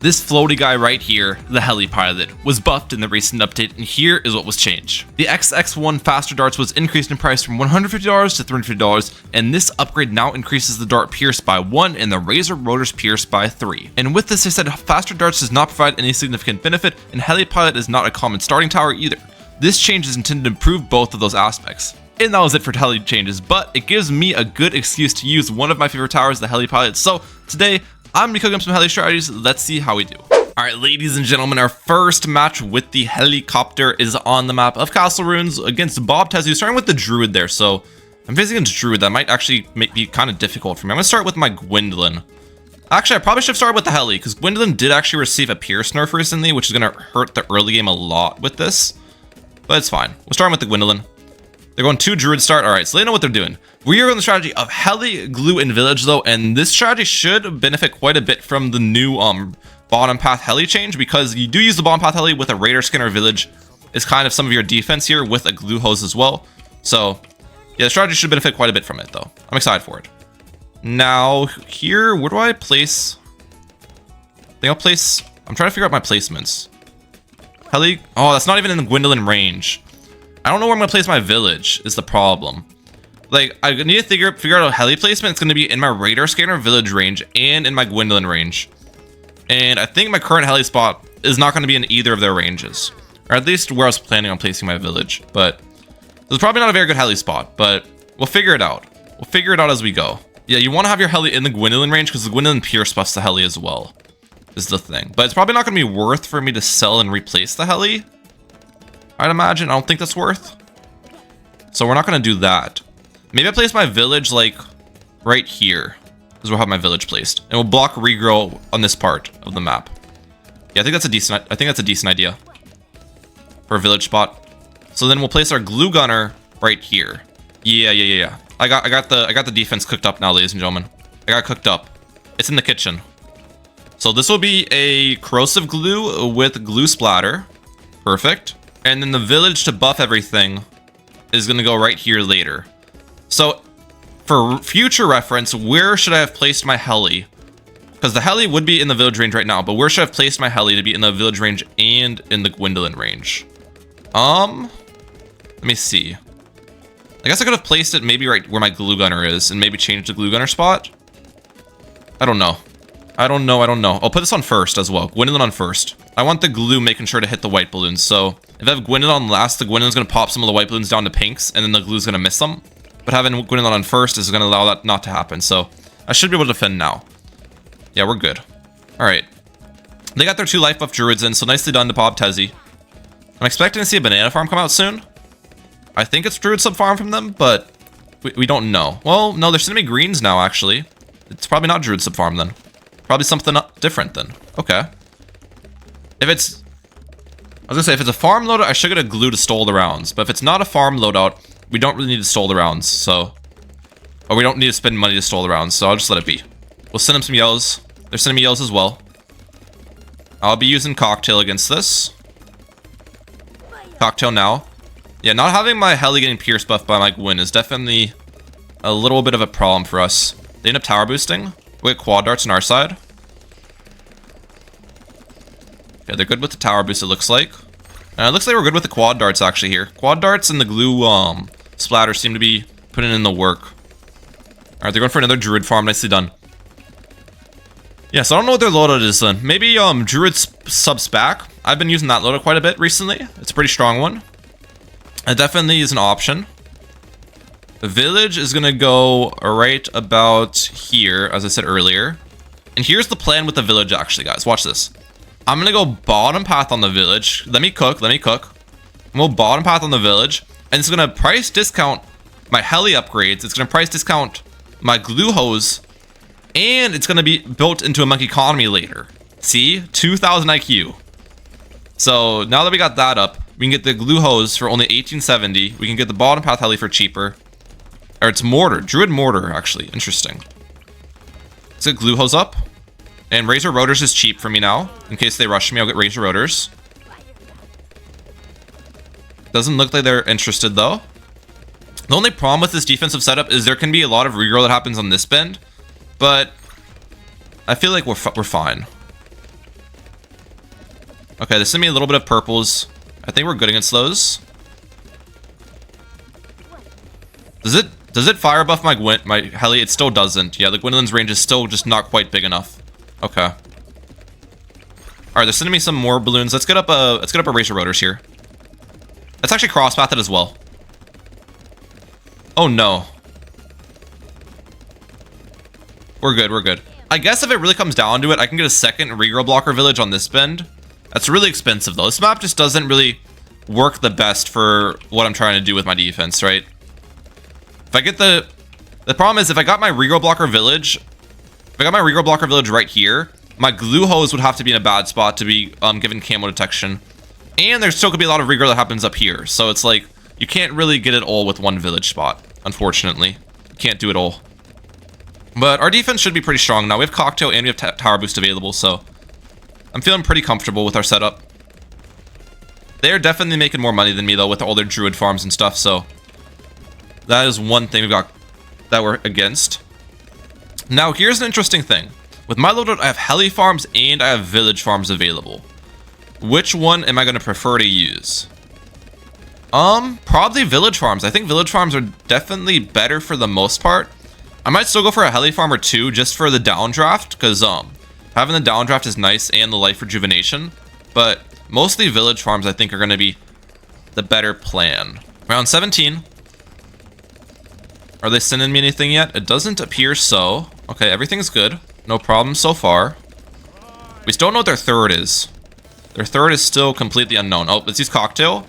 This floaty guy right here, the Heli pilot, was buffed in the recent update, and here is what was changed. The XX1 faster darts was increased in price from $150 to $350, and this upgrade now increases the dart pierce by 1 and the razor rotors pierce by 3. And with this, they said faster darts does not provide any significant benefit, and Heli pilot is not a common starting tower either. This change is intended to improve both of those aspects. And that was it for Heli changes, but it gives me a good excuse to use one of my favorite towers, the Heli pilot. So today, I'm gonna be cooking up some Heli strategies. Let's see how we do. Alright, ladies and gentlemen, our first match with the helicopter is on the map of Castle Ruins against Bob Tezu, starting with the Druid there. So I'm facing against Druid. That might actually be kind of difficult for me. I'm gonna start with my Gwendolyn. Actually, I probably should have started with the Heli, because Gwendolyn did actually receive a Pierce nerf recently, which is gonna hurt the early game a lot with this. But it's fine. We're starting with the Gwendolyn. They're going 2 Druid start. Alright, so they know what they're doing. We are on the strategy of Heli, Glue, and Village though, and this strategy should benefit quite a bit from the new bottom path Heli change, because you do use the bottom path Heli with a Raider Skin or Village is kind of some of your defense here with a Glue hose as well. So yeah, the strategy should benefit quite a bit from it though. I'm excited for it. Now here, where do I place? I think I'll place, I'm trying to figure out my placements. Heli, oh, that's not even in the Gwendolyn range. I don't know where I'm gonna place my village is the problem. Like, I need to figure out a Heli placement. It's gonna be in my Radar Scanner Village range and in my Gwendolyn range. And I think my current Heli spot is not gonna be in either of their ranges. Or at least where I was planning on placing my village. But it's probably not a very good Heli spot, but we'll figure it out. We'll figure it out as we go. Yeah, you wanna have your Heli in the Gwendolyn range because the Gwendolyn Pierce buffs the Heli as well, is the thing. But it's probably not gonna be worth for me to sell and replace the Heli, I'd imagine. I don't think that's worth. So we're not gonna do that. Maybe I place my village like right here, because we'll have my village placed, and we'll block regrow on this part of the map. Yeah, I think that's a decent idea for a village spot. So then we'll place our glue gunner right here. Yeah. I got the defense cooked up now, ladies and gentlemen. I got it cooked up. It's in the kitchen. So this will be a corrosive glue with glue splatter. Perfect. And then the village to buff everything is gonna go right here later. So for future reference, where should I have placed my Heli? Because the Heli would be in the village range right now, but where should I have placed my Heli to be in the village range and in the Gwendolyn range? Let me see. I guess I could have placed it maybe right where my glue gunner is and maybe changed the glue gunner spot. I don't know. I'll put this on first as well. Gwendolyn on first. I want the glue making sure to hit the white balloons. So if I have Gwendolyn on last, the Gwendolyn's going to pop some of the white balloons down to pinks, and then the glue's going to miss them. But having Gwendolyn on first is going to allow that not to happen. So I should be able to defend now. Yeah, we're good. All right. They got their 2 life buff druids in, so nicely done to Bob Tezu. I'm expecting to see a banana farm come out soon. I think it's druid sub farm from them, but we don't know. Well, no, there's enemy greens now, actually. It's probably not druid sub farm then. Probably something different then. Okay. I was gonna say, if it's a farm loadout, I should get a glue to stall the rounds. But if it's not a farm loadout, we don't really need to stall the rounds, so... Or we don't need to spend money to stall the rounds, so I'll just let it be. We'll send him some yellows. They're sending me yellows as well. I'll be using Cocktail against this. Cocktail now. Yeah, not having my Heli getting Pierce buffed by my Gwen is definitely a little bit of a problem for us. They end up tower boosting. We get quad darts on our side. Yeah, they're good with the tower boost, it looks like. And it looks like we're good with the quad darts actually here. Quad darts and the glue splatter seem to be putting in the work. Alright, they're going for another druid farm. Nicely done. Yeah, so I don't know what their loadout is then. Maybe druid subs back. I've been using that loadout quite a bit recently. It's a pretty strong one. It definitely is an option. The village is going to go right about here, as I said earlier. And here's the plan with the village, actually, guys. Watch this. I'm going to go bottom path on the village. Let me cook. I'm going to go bottom path on the village. And it's going to price discount my Heli upgrades. It's going to price discount my glue hose. And it's going to be built into a monkey economy later. See? 2,000 IQ. So now that we got that up, we can get the glue hose for only 1870. We can get the bottom path Heli for cheaper. Or it's mortar. Druid mortar, actually. Interesting. Let's get glue hose up. And razor rotors is cheap for me now. In case they rush me, I'll get razor rotors. Doesn't look like they're interested, though. The only problem with this defensive setup is there can be a lot of reroll that happens on this bend. But I feel like we're fine. Okay, this is me a little bit of purples. I think we're good against those. Does it fire buff my Heli? It still doesn't. Yeah, the Gwendolyn's range is still just not quite big enough. Okay. All right, they're sending me some more balloons. Let's get up a Razor Rotors here. Let's actually cross-path it as well. Oh no. We're good, we're good. I guess if it really comes down to it, I can get a second regrow blocker village on this bend. That's really expensive though. This map just doesn't really work the best for what I'm trying to do with my defense, right? If I get the problem is if I got my regrow blocker village, right here, my glue hose would have to be in a bad spot to be given camo detection. And there still could be a lot of regrow that happens up here. So it's like, you can't really get it all with one village spot, unfortunately. You can't do it all. But our defense should be pretty strong now. We have Cocktail and we have Tower Boost available, so I'm feeling pretty comfortable with our setup. They're definitely making more money than me, though, with all their Druid farms and stuff, so that is one thing we've got that we're against. Now, here's an interesting thing. With my loadout, I have Heli farms and I have Village farms available. Which one am I going to prefer to use? Probably Village farms. I think Village farms are definitely better for the most part. I might still go for a Heli farm or two just for the downdraft, because having the downdraft is nice and the life rejuvenation. But mostly Village farms I think are going to be the better plan. Round 17. Are they sending me anything yet? It doesn't appear so. Okay, everything's good. No problem so far. We still don't know what their third is. Their third is still completely unknown. Oh, let's use Cocktail.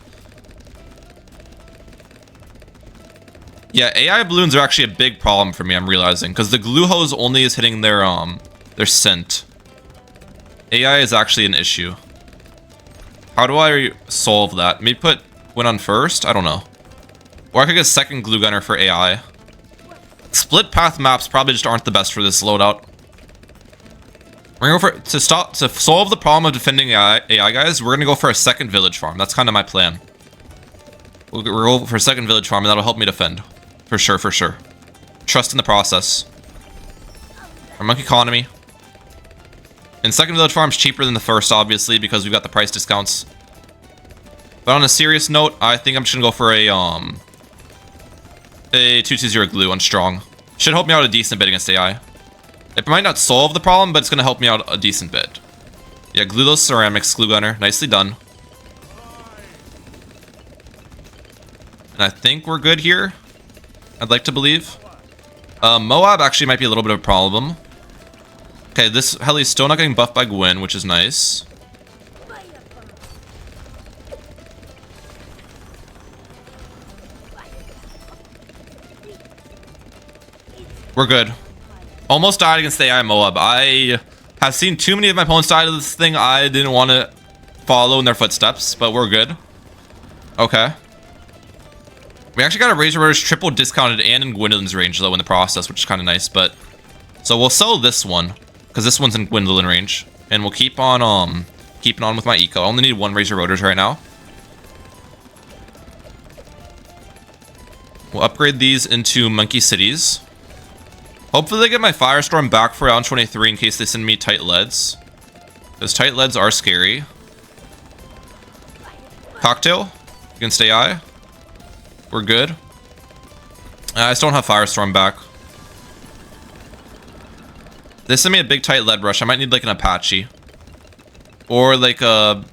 Yeah, AI balloons are actually a big problem for me, I'm realizing. Because the glue hose only is hitting their scent. AI is actually an issue. How do I solve that? Maybe put Gwen on first? I don't know. Or I could get a second glue gunner for AI. Split path maps probably just aren't the best for this loadout. We're gonna go for to solve the problem of defending AI guys. We're gonna go for a second village farm. That's kind of my plan. We'll go for a second village farm, and that'll help me defend, for sure, for sure. Trust in the process. Our monkey economy. And second village farm's cheaper than the first, obviously, because we've got the price discounts. But on a serious note, I think I'm just gonna go for a 220 glue on strong. Should help me out a decent bit against AI. It might not solve the problem, but it's gonna help me out a decent bit. Yeah, glue those ceramics, glue gunner. Nicely done. And I think we're good here. I'd like to believe. Moab actually might be a little bit of a problem. Okay, this Heli's still not getting buffed by Gwen, which is nice. We're good. Almost died against the AI Moab. I have seen too many of my opponents die to this thing. I didn't want to follow in their footsteps, but we're good. Okay. We actually got a Razor Rotors triple discounted and in Gwendolyn's range, though, in the process, which is kind of nice, but... So we'll sell this one, because this one's in Gwendolyn range. And we'll keep on, keeping on with my eco. I only need one Razor Rotors right now. We'll upgrade these into Monkey Cities. Hopefully they get my Firestorm back for round 23 in case they send me tight leads. Because tight leads are scary. Cocktail against AI. We're good. I still don't have Firestorm back. They send me a big tight lead rush. I might need like an Apache. Or like a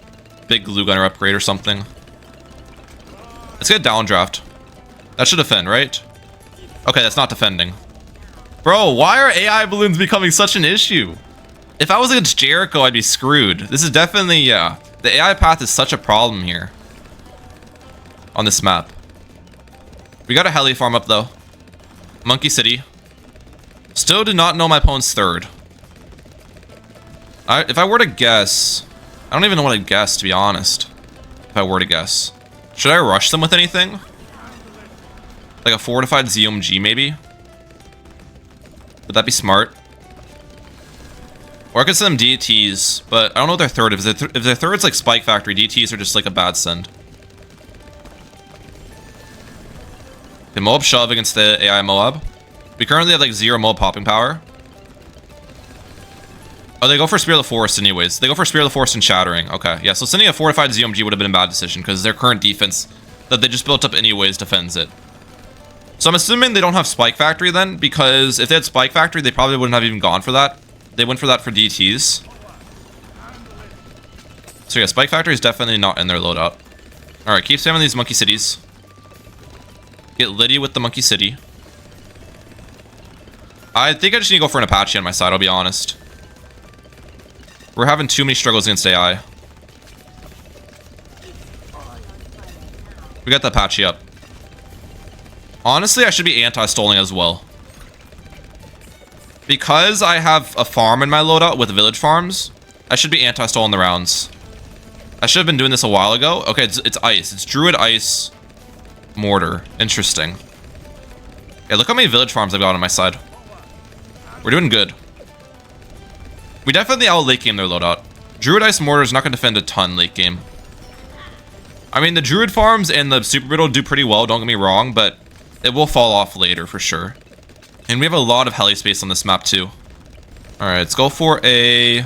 big glue gunner upgrade or something. Let's get a downdraft. That should defend, right? Okay, that's not defending. Bro, why are AI balloons becoming such an issue? If I was against Jericho, I'd be screwed. This is definitely, yeah. The AI path is such a problem here. On this map. We got a Heli farm up, though. Monkey City. Still do not know my opponent's third. If I were to guess... I don't even know what I'd guess, to be honest. If I were to guess. Should I rush them with anything? Like a fortified ZOMG, maybe? Would that be smart? Or I could send them DTs, but I don't know what their third is. If their third's like Spike Factory, DTs are just like a bad send. Okay, Moab shove against the AI Moab. We currently have like 0 Moab popping power. Oh, they go for Spear of the Forest anyways. They go for Spear of the Forest and Shattering. Okay, yeah, so sending a fortified ZMG would have been a bad decision because their current defense that they just built up anyways defends it. So I'm assuming they don't have Spike Factory then, because if they had Spike Factory, they probably wouldn't have even gone for that. They went for that for DTs. So yeah, Spike Factory is definitely not in their loadout. Alright, keep spamming these Monkey Cities. Get Liddy with the Monkey City. I think I just need to go for an Apache on my side, I'll be honest. We're having too many struggles against AI. We got the Apache up. Honestly, I should be anti-stalling as well. Because I have a farm in my loadout with village farms, I should be anti-stalling the rounds. I should have been doing this a while ago. Okay, it's ice. It's Druid Ice Mortar. Interesting. Yeah, look how many village farms I've got on my side. We're doing good. We definitely out late game their loadout. Druid Ice Mortar is not going to defend a ton late game. I mean, the Druid farms and the Super Brittle do pretty well, don't get me wrong, but it will fall off later for sure. And we have a lot of heli space on this map too. Alright, let's go for a...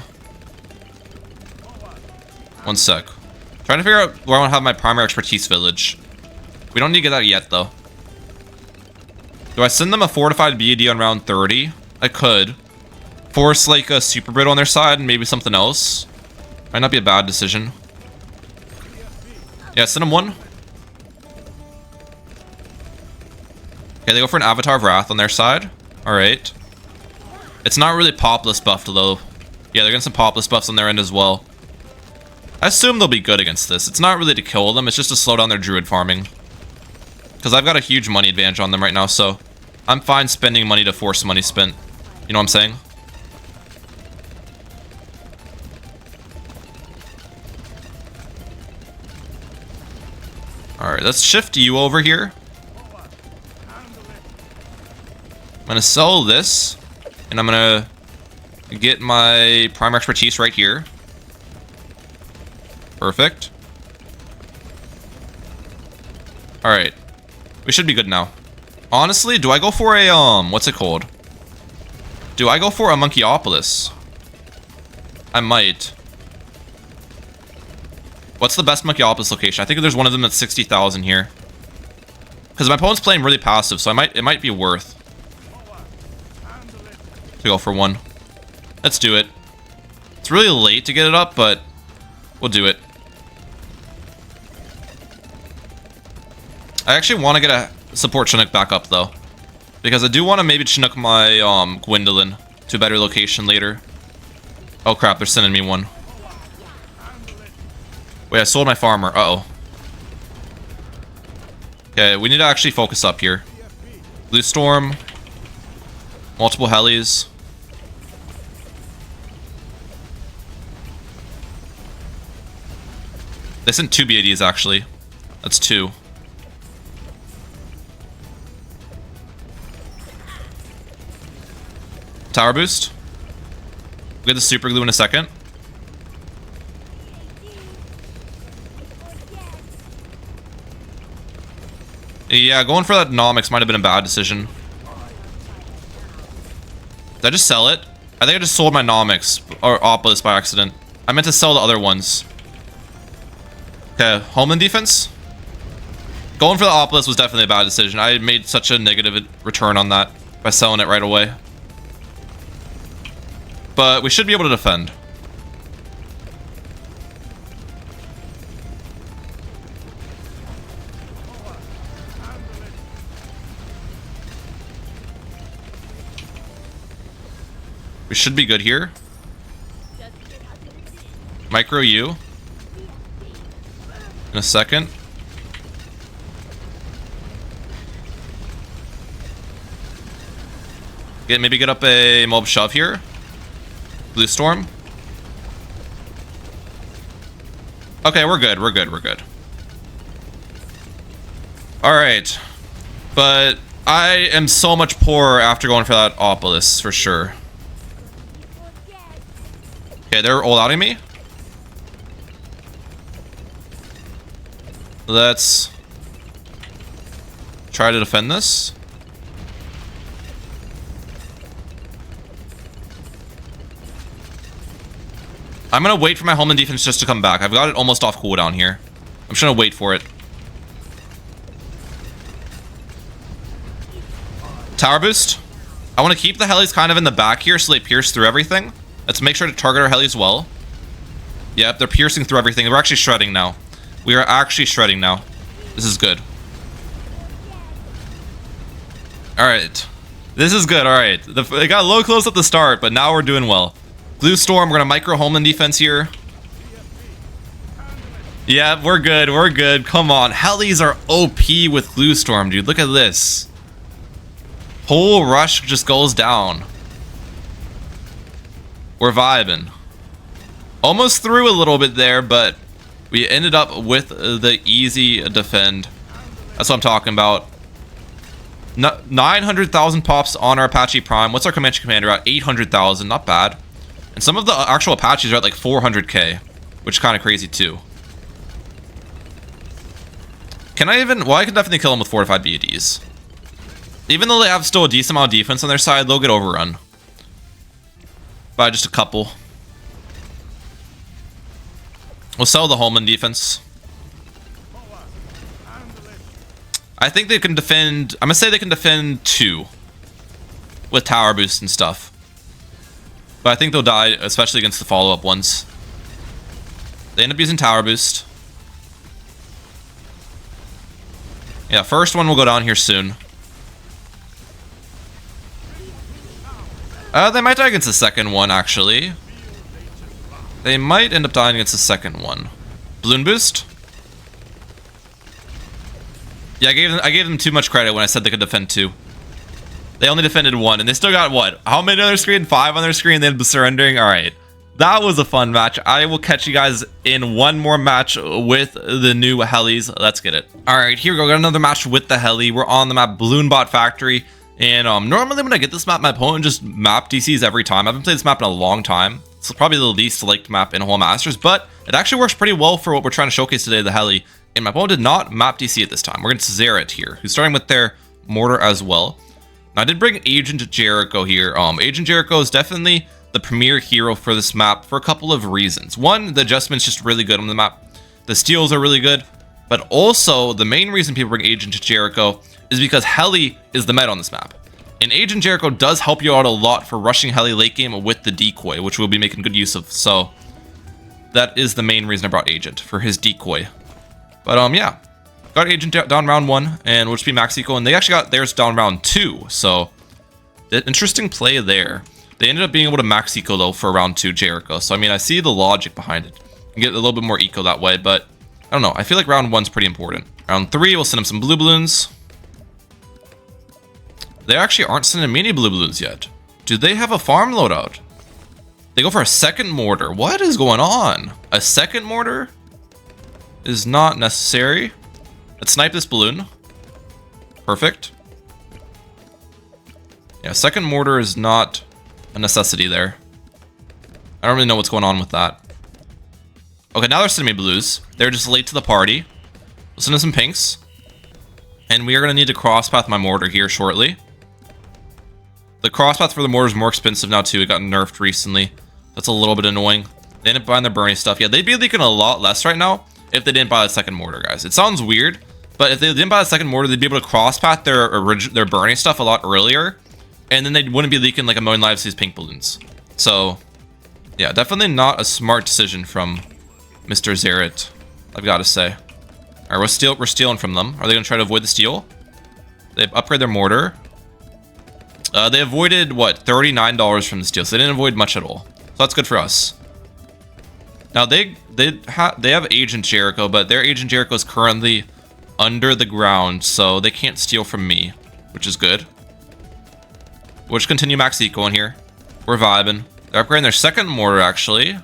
One sec. Trying to figure out where I want to have my primary expertise village. We don't need to get that yet though. Do I send them a fortified BAD on round 30? I could. Force like a Super Brittle on their side and maybe something else. Might not be a bad decision. Yeah, send them one. Okay, they go for an Avatar of Wrath on their side. Alright. It's not really Populous buffed though. Yeah, they're getting some Populous buffs on their end as well. I assume they'll be good against this. It's not really to kill them, it's just to slow down their Druid farming. Because I've got a huge money advantage on them right now, so I'm fine spending money to force money spent. You know what I'm saying? Alright, let's shift you over here. I'm gonna sell this, and I'm gonna get my prime expertise right here. Perfect. Alright. We should be good now. Honestly, do I go for a, what's it called? Do I go for a Monkeyopolis? I might. What's the best Monkeyopolis location? I think there's one of them that's 60,000 here. Because my opponent's playing really passive, so it might be worth to go for one. Let's do it. It's really late to get it up, but we'll do it. I actually want to get a support Chinook back up though, because I do want to maybe Chinook my Gwendolyn to a better location later. Oh crap, they're sending me one. Wait, I sold my farmer. Uh-oh. Okay, we need to actually focus up here. Blue Storm. Multiple helis. They sent 2 BADs actually. That's 2. Tower boost. We'll get the super glue in a second. Yeah, going for that Nomics might have been a bad decision. Did I just sell it? I think I just sold my Nomics or Opolis by accident. I meant to sell the other ones. Okay, Homeland defense. Going for the Opolis was definitely a bad decision. I made such a negative return on that by selling it right away. But we should be able to defend. We should be good here. Micro U. In a second. Maybe get up a mob shove here. Blue Storm. Okay, we're good. We're good. We're good. Alright. But I am so much poorer after going for that Opolis, for sure. Okay, they're all outing me. Let's try to defend this. I'm gonna wait for my Homeland defense just to come back. I've got it almost off cooldown here. I'm just gonna wait for it. Tower boost. I want to keep the helis kind of in the back here so they pierce through everything. Let's make sure to target our helis well. Yep, they're piercing through everything. We're actually shredding now. We are actually shredding now. This is good. Alright. This is good, alright. It got a little close at the start, but now we're doing well. Blue Storm, we're gonna micro Homeland defense here. Yeah, we're good, we're good. Come on. Helis are OP with Blue Storm, dude. Look at this. Whole rush just goes down. We're vibing. Almost through a little bit there, but we ended up with the easy defend. That's what I'm talking about. 900,000 pops on our Apache Prime. What's our Comanche Commander at? 800,000, not bad. And some of the actual Apaches are at like 400k, which is kind of crazy too. Can I even... Well, I can definitely kill them with fortified BADs. Even though they have still a decent amount of defense on their side, they'll get overrun. By just a couple. We'll sell the Homeland defense. I think they can defend... I'm gonna say they can defend 2. With tower boost and stuff. But I think they'll die, especially against the follow-up ones. They end up using tower boost. Yeah, first one will go down here soon. They might die against the second one, actually. They might end up dying against the second one. Balloon boost? Yeah, I gave them too much credit when I said they could defend 2. They only defended 1, and they still got, what? How many on their screen? 5 on their screen, they ended up surrendering? Alright. That was a fun match. I will catch you guys in one more match with the new helis. Let's get it. Alright, here we go. Got another match with the heli. We're on the map Balloonbot Factory. And normally when I get this map, my opponent just map DCs every time. I haven't played this map in a long time. It's probably the least liked map in Whole Masters, but it actually works pretty well for what we're trying to showcase today, the heli. And my opponent did not map DC at this time. We're going to Zerit here, who's starting with their mortar as well. Now, I did bring Agent Jericho here. Agent Jericho is definitely the premier hero for this map for a couple of reasons. One, the adjustment's just really good on the map. The steals are really good, but also the main reason people bring Agent Jericho is because Heli is the meta on this map. And Agent Jericho does help you out a lot for rushing Heli late game with the decoy, which we'll be making good use of. So that is the main reason I brought Agent, for his decoy. But yeah, got Agent down round 1, and we'll just be max eco, and they actually got theirs down round 2. So interesting play there. They ended up being able to max eco though for round 2 Jericho. So I mean, I see the logic behind it. You get a little bit more eco that way, but I don't know. I feel like round 1's pretty important. Round 3, we'll send them some blue balloons. They actually aren't sending me any blue balloons yet. Do they have a farm loadout? They go for a second mortar. What is going on? A second mortar is not necessary. Let's snipe this balloon. Perfect. Yeah, second mortar is not a necessity there. I don't really know what's going on with that. Okay, now they're sending me blues. They're just late to the party. We'll send them some pinks. And we are going to need to crosspath my mortar here shortly. The crosspath for the mortar is more expensive now too. It got nerfed recently. That's a little bit annoying. They end up buying their Bernie stuff. Yeah, they'd be leaking a lot less right now if they didn't buy the second mortar, guys. It sounds weird, but if they didn't buy the second mortar, they'd be able to crosspath their Bernie stuff a lot earlier, and then they wouldn't be leaking like a million lives to these pink balloons. So, yeah, definitely not a smart decision from Mr. Zerit, I've got to say. All right, we're stealing from them. Are they going to try to avoid the steal? They've upgraded their mortar. They avoided, what, $39 from the steal, so they didn't avoid much at all. So that's good for us. Now, they have Agent Jericho, but their Agent Jericho is currently under the ground, so they can't steal from me, which is good. We'll just continue max eco in here. We're vibing. They're upgrading their second mortar, actually.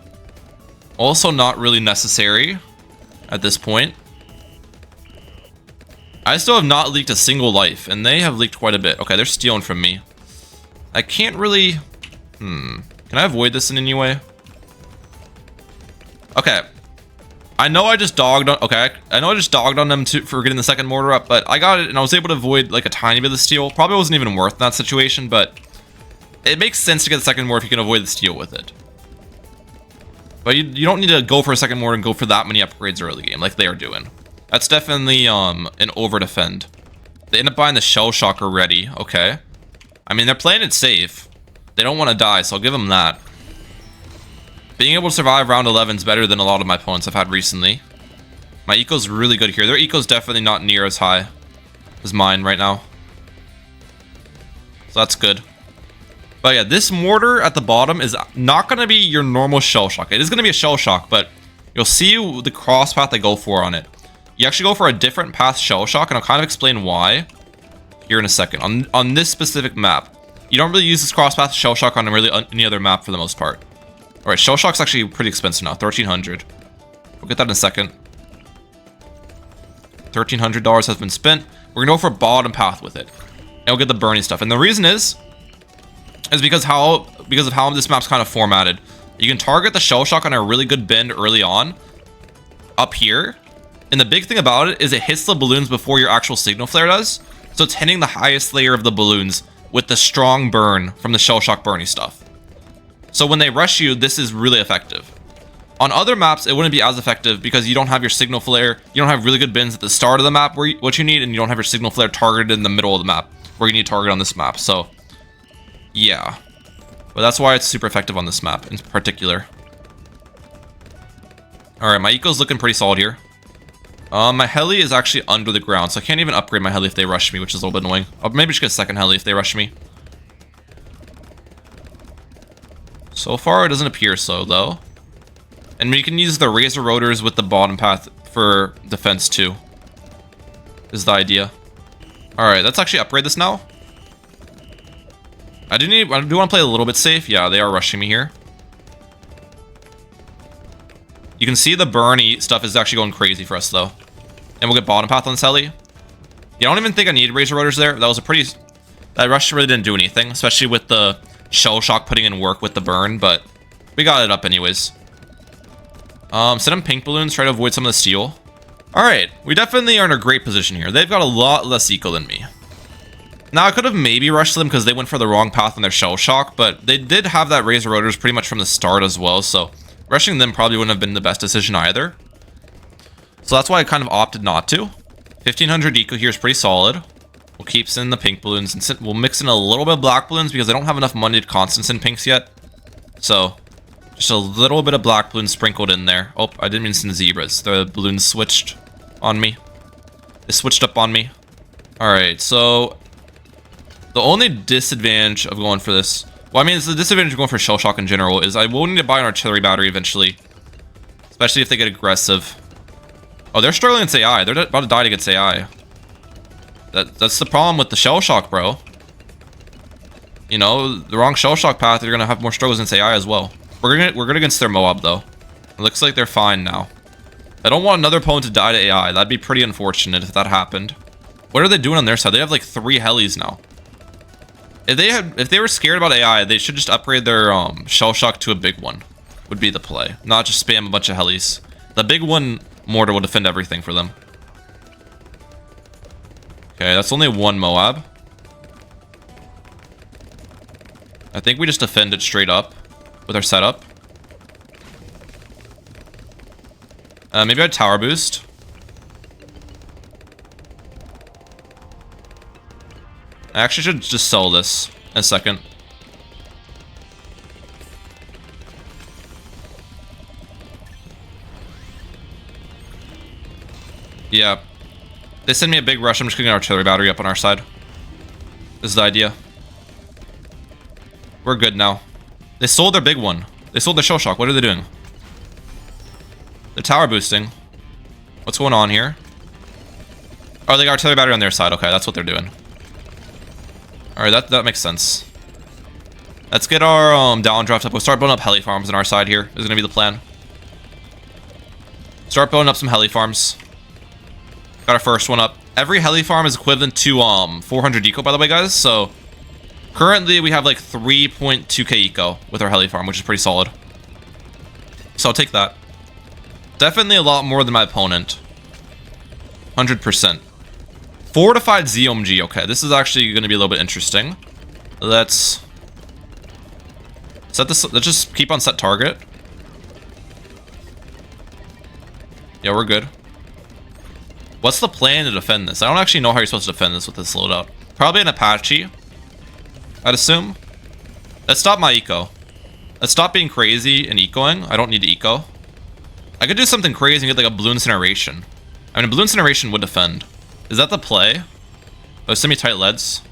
Also not really necessary at this point. I still have not leaked a single life, and they have leaked quite a bit. Okay, they're stealing from me. I can't really... Can I avoid this in any way? Okay. I know I just dogged on... Okay, I know I just dogged on them for getting the second mortar up, but I got it, and I was able to avoid, like, a tiny bit of the steal. Probably wasn't even worth in that situation, but... It makes sense to get the second mortar if you can avoid the steal with it. But you don't need to go for a second mortar and go for that many upgrades early game like they are doing. That's definitely an over defend. They end up buying the shell shock already. Okay. I mean, they're playing it safe. They don't want to die, so I'll give them that. Being able to survive round 11 is better than a lot of my opponents I've had recently. My eco's really good here. Their eco's definitely not near as high as mine right now. So that's good. But yeah, this mortar at the bottom is not going to be your normal shell shock. It is going to be a shell shock, but you'll see the cross path I go for on it. You actually go for a different path shell shock, and I'll kind of explain why here in a second. On this specific map, you don't really use this cross path shell shock on really any other map for the most part. All right, shell shock's actually pretty expensive now, 1,300. We'll get that in a second. $1,300 has been spent. We're gonna go for bottom path with it, and we'll get the burning stuff. And the reason is because of how this map's kind of formatted. You can target the shell shock on a really good bend early on, up here. And the big thing about it is it hits the balloons before your actual signal flare does. So it's hitting the highest layer of the balloons with the strong burn from the shell shock burning stuff. So when they rush you, this is really effective. On other maps, it wouldn't be as effective because you don't have your signal flare. You don't have really good bends at the start of the map where what you need, and you don't have your signal flare targeted in the middle of the map where you need to target on this map. So yeah, but that's why it's super effective on this map in particular. All right, my eco's looking pretty solid here. My heli is actually under the ground, so I can't even upgrade my heli if they rush me, which is a little bit annoying. I'll maybe just get a second heli if they rush me. So far, it doesn't appear so, though. And we can use the razor rotors with the bottom path for defense, too. Is the idea. Alright, let's actually upgrade this now. I do want to play a little bit safe. Yeah, they are rushing me here. You can see the burny stuff is actually going crazy for us, though. And we'll get bottom path on this heli. Yeah, I don't even think I needed razor rotors there. That was a pretty... That rush really didn't do anything, especially with the shell shock putting in work with the burn, but we got it up anyways. Send them pink balloons, try to avoid some of the steel. Alright, we definitely are in a great position here. They've got a lot less eco than me. Now, I could have maybe rushed them because they went for the wrong path on their shell shock, but they did have that razor rotors pretty much from the start as well, so rushing them probably wouldn't have been the best decision either. So that's why I kind of opted not to. 1,500 eco here is pretty solid. We'll keep sending the pink balloons, and we'll mix in a little bit of black balloons because I don't have enough money to constant send pinks yet. So, just a little bit of black balloons sprinkled in there. Oh, I didn't mean to send zebras. The balloons switched on me. They switched up on me. Alright, so the only disadvantage of going for this... Well, I mean, it's the disadvantage of going for shell shock in general is I will need to buy an artillery battery eventually. Especially if they get aggressive. Oh, they're struggling against AI. They're about to die against AI. That's the problem with the shell shock, bro. You know, the wrong shell shock path, you're gonna have more struggles against AI as well. We're good against their Moab though. It looks like they're fine now. I don't want another opponent to die to AI. That'd be pretty unfortunate if that happened. What are they doing on their side? They have like 3 helis now. If they were scared about AI, they should just upgrade their shell shock to a big one. Would be the play, not just spam a bunch of helis. The big one mortar will defend everything for them. Okay, that's only 1 Moab. I think we just defend it straight up with our setup. Maybe I'd tower boost. I actually should just sell this in a second. Yeah. They send me a big rush. I'm just getting an artillery battery up on our side. This is the idea. We're good now. They sold their big one. They sold their shell shock. What are they doing? They're tower boosting. What's going on here? Oh, they got artillery battery on their side. Okay, that's what they're doing. Alright, that makes sense. Let's get our downdraft up. We'll start building up heli farms on our side here. Is gonna be the plan. Start building up some heli farms. Got our first one up. Every heli farm is equivalent to 400 eco, by the way, guys. So currently we have like 3.2k eco with our heli farm, which is pretty solid. So I'll take that. Definitely a lot more than my opponent. 100%. Fortified ZOMG. Okay, this is actually going to be a little bit interesting. Let's set this. Let's just keep on set target. Yeah, we're good. What's the plan to defend this? I don't actually know how you're supposed to defend this with this loadout. Probably an Apache, I'd assume. Let's stop my eco. Let's stop being crazy and ecoing. I don't need to eco. I could do something crazy and get like a balloon incineration. I mean, a balloon incineration would defend. Is that the play? Oh, semi-tight leads.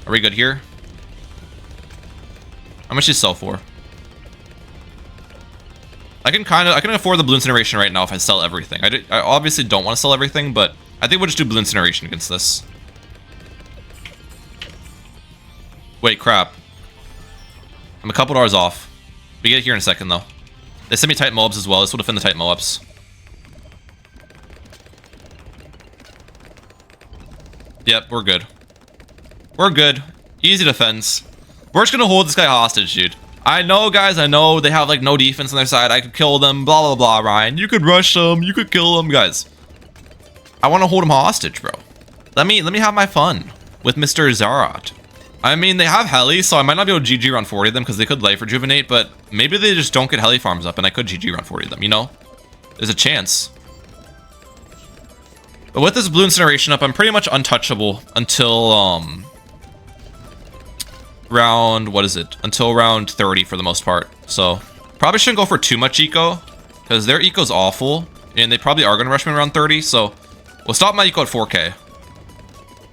Are we good here? How much do you sell for? I can afford the balloon incineration right now if I sell everything. I obviously don't want to sell everything, but I think we'll just do balloon incineration against this. Wait, crap. I'm a couple dollars off. We get it here in a second, though. They send me tight mobs as well. This will defend the tight mobs. Yep, we're good. We're good. Easy defense. We're just gonna hold this guy hostage, dude. I know, guys, I know they have, like, no defense on their side. I could kill them, blah, blah, blah, Ryan. You could rush them. You could kill them, guys. I want to hold them hostage, bro. Let me have my fun with Mr. Zarat. I mean, they have Heli, so I might not be able to GG round 40 them because they could life rejuvenate, but maybe they just don't get Heli farms up and I could GG round 40 them, you know? There's a chance. But with this blue incineration up, I'm pretty much untouchable until, round, what is it? Until round 30 for the most part. So, probably shouldn't go for too much eco because their eco's awful and they probably are going to rush me around 30, so we'll stop my eco at 4k.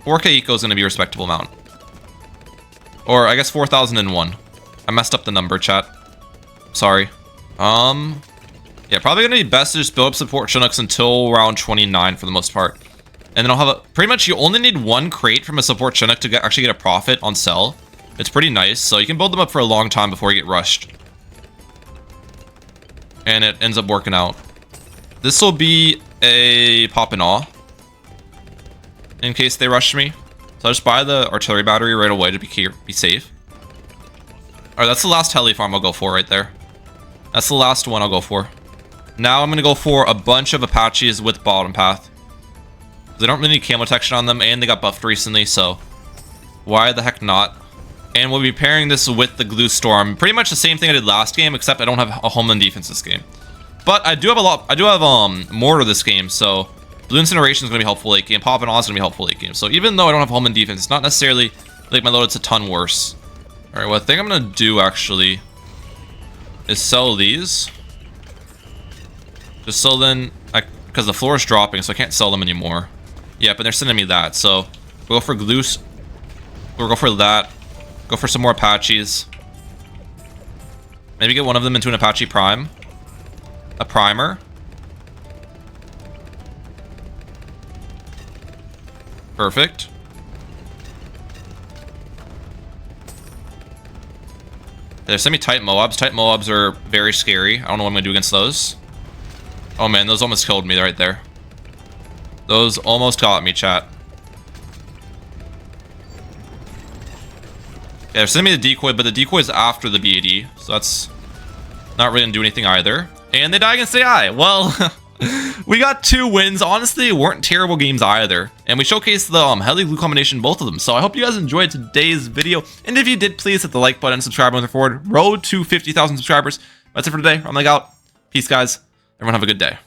4k eco is going to be a respectable amount. Or, I guess 4,001. I messed up the number, chat. Sorry. Yeah, probably gonna be best to just build up support Chinooks until round 29 for the most part. And then I'll have a... Pretty much, you only need one crate from a support Chinook to actually get a profit on sell. It's pretty nice, so you can build them up for a long time before you get rushed. And it ends up working out. This will be a pop and awe. In case they rush me. So I'll just buy the artillery battery right away to be safe. Alright, that's the last heli farm I'll go for right there. That's the last one I'll go for. Now I'm going to go for a bunch of Apaches with bottom path. They don't really need camo protection on them, and they got buffed recently, so why the heck not? And we'll be pairing this with the Glue Storm. Pretty much the same thing I did last game, except I don't have a homeland defense this game. But I do have mortar this game, so Blue Incineration is going to be helpful late game. Pop and Awe is going to be helpful late game. So even though I don't have homeland defense, it's not necessarily like my load's a ton worse. Alright, what I think I'm going to do actually is sell these. Just so then, because the floor is dropping, so I can't sell them anymore. Yeah, but they're sending me that, so we'll go for glue. We'll go for that. Go for some more Apaches. Maybe get one of them into an Apache Prime. A primer. Perfect. They're semi-tight Moabs. Tight Moabs are very scary. I don't know what I'm going to do against those. Oh man, those almost killed me right there. Those almost got me, chat. Yeah, they're sending me the decoy, but the decoy is after the BAD, so that's not really going to do anything either. And they die against AI. Well, we got 2 wins. Honestly, weren't terrible games either. And we showcased the Heli glue combination, both of them. So I hope you guys enjoyed today's video. And if you did, please hit the like button and subscribe moving forward. Road to 50,000 subscribers. That's it for today. I'm like out. Peace, guys. Everyone have a good day.